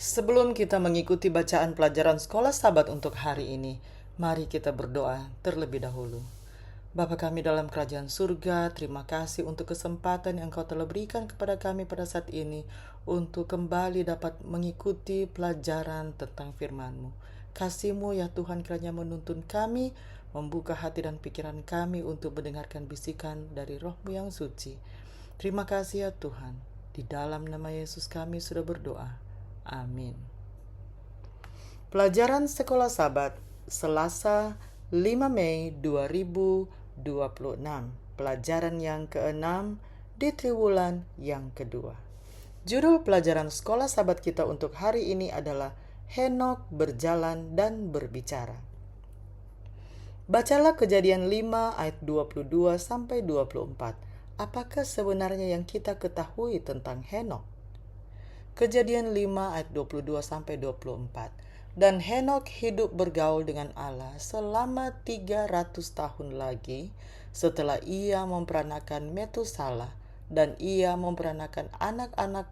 Sebelum kita mengikuti bacaan pelajaran sekolah Sabat untuk hari ini, mari kita berdoa terlebih dahulu. Bapa kami dalam kerajaan surga, terima kasih untuk kesempatan yang Engkau telah berikan kepada kami pada saat ini untuk kembali dapat mengikuti pelajaran tentang firman-Mu. Kasih-Mu ya Tuhan kiranya menuntun kami, membuka hati dan pikiran kami untuk mendengarkan bisikan dari Roh-Mu yang suci. Terima kasih ya Tuhan. Di dalam nama Yesus kami sudah berdoa. Amin. Pelajaran Sekolah Sabat, Selasa 5 Mei 2026. Pelajaran yang ke-6 di triwulan yang kedua. Judul pelajaran Sekolah Sabat kita untuk hari ini adalah Henok berjalan dan berbicara. Bacalah Kejadian 5 ayat 22 sampai 24. Apakah sebenarnya yang kita ketahui tentang Henok? Kejadian 5 ayat 22 sampai 24. Dan Henok hidup bergaul dengan Allah selama 300 tahun lagi setelah ia memperanakan Metusalah, dan ia memperanakan anak-anak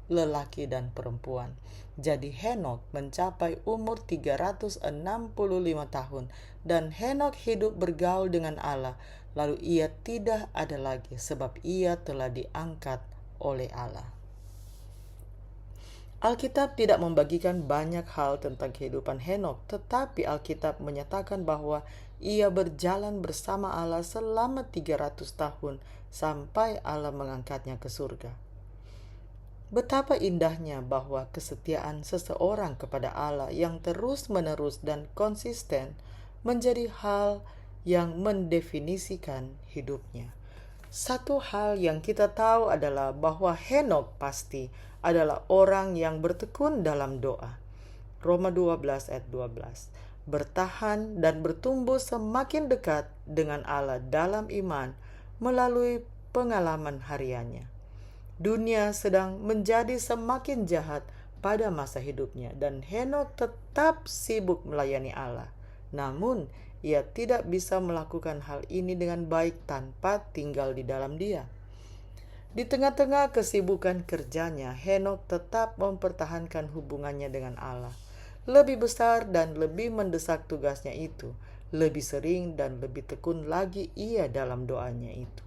lelaki dan perempuan. Jadi Henok mencapai umur 365 tahun, dan Henok hidup bergaul dengan Allah, lalu ia tidak ada lagi sebab ia telah diangkat oleh Allah. Alkitab tidak membagikan banyak hal tentang kehidupan Henok, tetapi Alkitab menyatakan bahwa ia berjalan bersama Allah selama 300 tahun sampai Allah mengangkatnya ke surga. Betapa indahnya bahwa kesetiaan seseorang kepada Allah yang terus-menerus dan konsisten menjadi hal yang mendefinisikan hidupnya. Satu hal yang kita tahu adalah bahwa Henok pasti adalah orang yang bertekun dalam doa. Roma 12 ayat 12. Bertahan dan bertumbuh semakin dekat dengan Allah dalam iman melalui pengalaman hariannya. Dunia sedang menjadi semakin jahat pada masa hidupnya, dan Henok tetap sibuk melayani Allah. Namun, ia tidak bisa melakukan hal ini dengan baik tanpa tinggal di dalam Dia. Di tengah-tengah kesibukan kerjanya, Henok tetap mempertahankan hubungannya dengan Allah. Lebih besar dan lebih mendesak tugasnya itu, lebih sering dan lebih tekun lagi ia dalam doanya itu.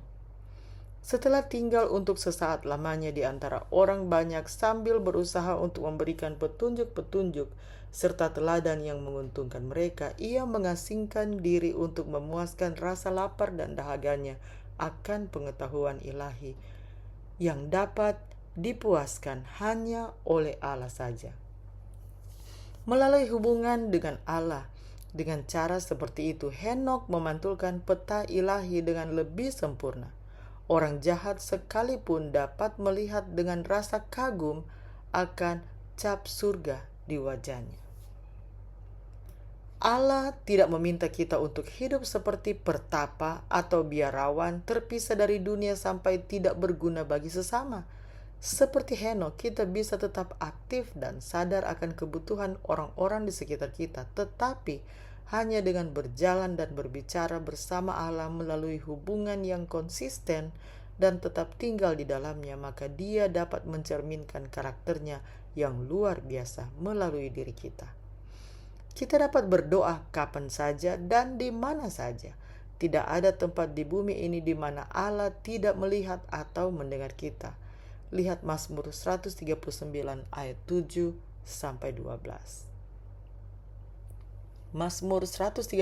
Setelah tinggal untuk sesaat lamanya di antara orang banyak sambil berusaha untuk memberikan petunjuk-petunjuk serta teladan yang menguntungkan mereka, ia mengasingkan diri untuk memuaskan rasa lapar dan dahaganya akan pengetahuan ilahi yang dapat dipuaskan hanya oleh Allah saja. Melalui hubungan dengan Allah, dengan cara seperti itu, Henok memantulkan peta ilahi dengan lebih sempurna. Orang jahat sekalipun dapat melihat dengan rasa kagum akan cap surga di wajahnya. Allah tidak meminta kita untuk hidup seperti pertapa atau biarawan terpisah dari dunia sampai tidak berguna bagi sesama. Seperti Henok, kita bisa tetap aktif dan sadar akan kebutuhan orang-orang di sekitar kita, tetapi hanya dengan berjalan dan berbicara bersama Allah melalui hubungan yang konsisten dan tetap tinggal di dalamnya, maka Dia dapat mencerminkan karakternya yang luar biasa melalui diri kita. Kita dapat berdoa kapan saja dan di mana saja. Tidak ada tempat di bumi ini di mana Allah tidak melihat atau mendengar kita. Lihat Mazmur 139 ayat 7 sampai 12. Mazmur 139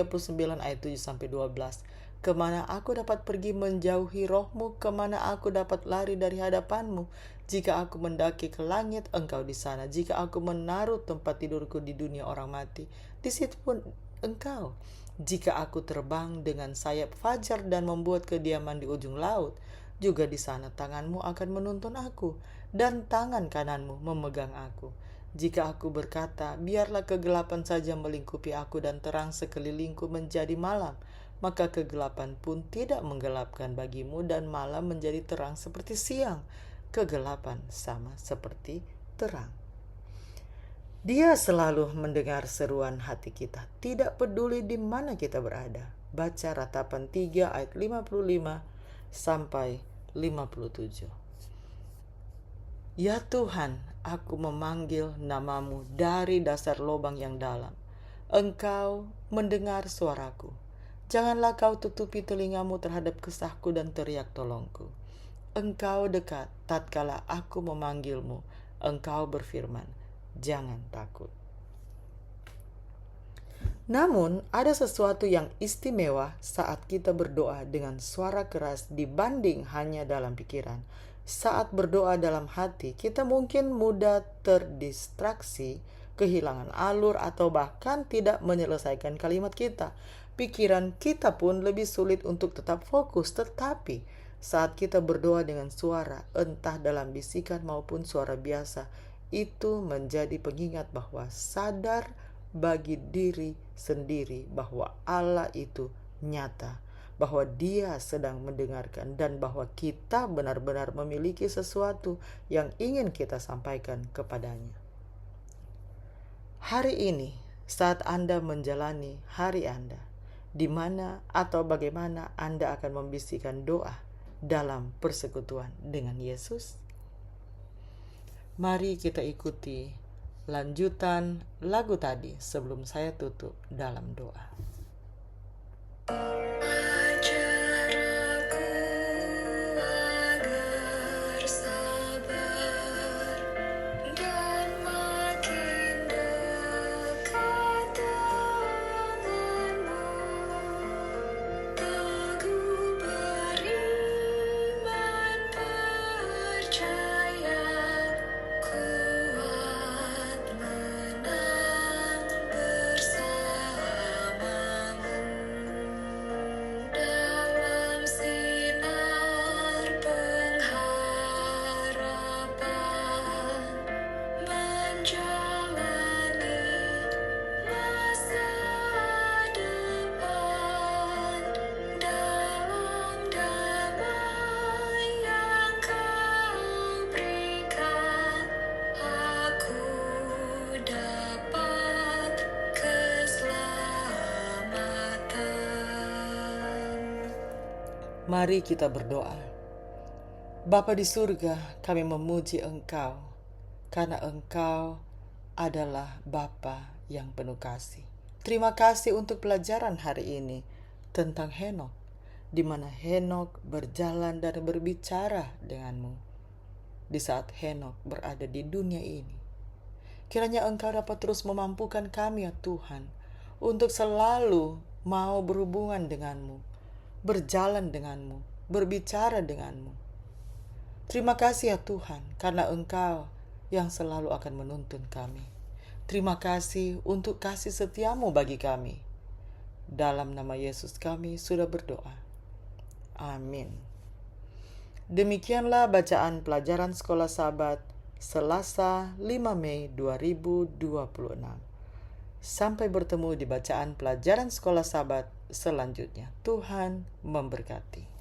ayat 7 sampai 12. Kemana aku dapat pergi menjauhi Roh-Mu? Kemana aku dapat lari dari hadapan-Mu? Jika aku mendaki ke langit, Engkau di sana. Jika aku menaruh tempat tidurku di dunia orang mati, di situ pun Engkau. Jika aku terbang dengan sayap fajar dan membuat kediaman di ujung laut, juga di sana tangan-Mu akan menuntun aku, dan tangan kanan-Mu memegang aku. Jika aku berkata, biarlah kegelapan saja melingkupi aku dan terang sekelilingku menjadi malam, maka kegelapan pun tidak menggelapkan bagimu dan malam menjadi terang seperti siang. Kegelapan sama seperti terang. Dia selalu mendengar seruan hati kita, tidak peduli di mana kita berada. Baca Ratapan 3 ayat 55 sampai 57. Ya Tuhan, aku memanggil namamu dari dasar lubang yang dalam. Engkau mendengar suaraku. Janganlah kau tutupi telingamu terhadap kesahku dan teriak tolongku. Engkau dekat tatkala aku memanggilmu. Engkau berfirman, jangan takut. Namun, ada sesuatu yang istimewa saat kita berdoa dengan suara keras dibanding hanya dalam pikiran. Saat berdoa dalam hati, kita mungkin mudah terdistraksi, kehilangan alur, atau bahkan tidak menyelesaikan kalimat kita. Pikiran kita pun lebih sulit untuk tetap fokus, tetapi saat kita berdoa dengan suara, entah dalam bisikan maupun suara biasa, itu menjadi pengingat bahwa sadar bagi diri sendiri bahwa Allah itu nyata, bahwa Dia sedang mendengarkan, dan bahwa kita benar-benar memiliki sesuatu yang ingin kita sampaikan kepadanya. Hari ini, saat Anda menjalani hari Anda, di mana atau bagaimana Anda akan membisikkan doa dalam persekutuan dengan Yesus? Mari kita ikuti lanjutan lagu tadi sebelum saya tutup dalam doa. Mari kita berdoa. Bapa di surga, kami memuji Engkau karena Engkau adalah Bapa yang penuh kasih. Terima kasih untuk pelajaran hari ini tentang Henokh, di mana Henokh berjalan dan berbicara denganmu di saat Henokh berada di dunia ini. Kiranya Engkau dapat terus memampukan kami, ya Tuhan, untuk selalu mau berhubungan denganmu, berjalan denganmu, berbicara denganmu. Terima kasih ya Tuhan, karena Engkau yang selalu akan menuntun kami. Terima kasih untuk kasih setiamu bagi kami. Dalam nama Yesus kami sudah berdoa. Amin. Demikianlah bacaan pelajaran Sekolah Sabat Selasa 5 Mei 2026. Sampai bertemu di bacaan pelajaran Sekolah Sabat selanjutnya. Tuhan memberkati.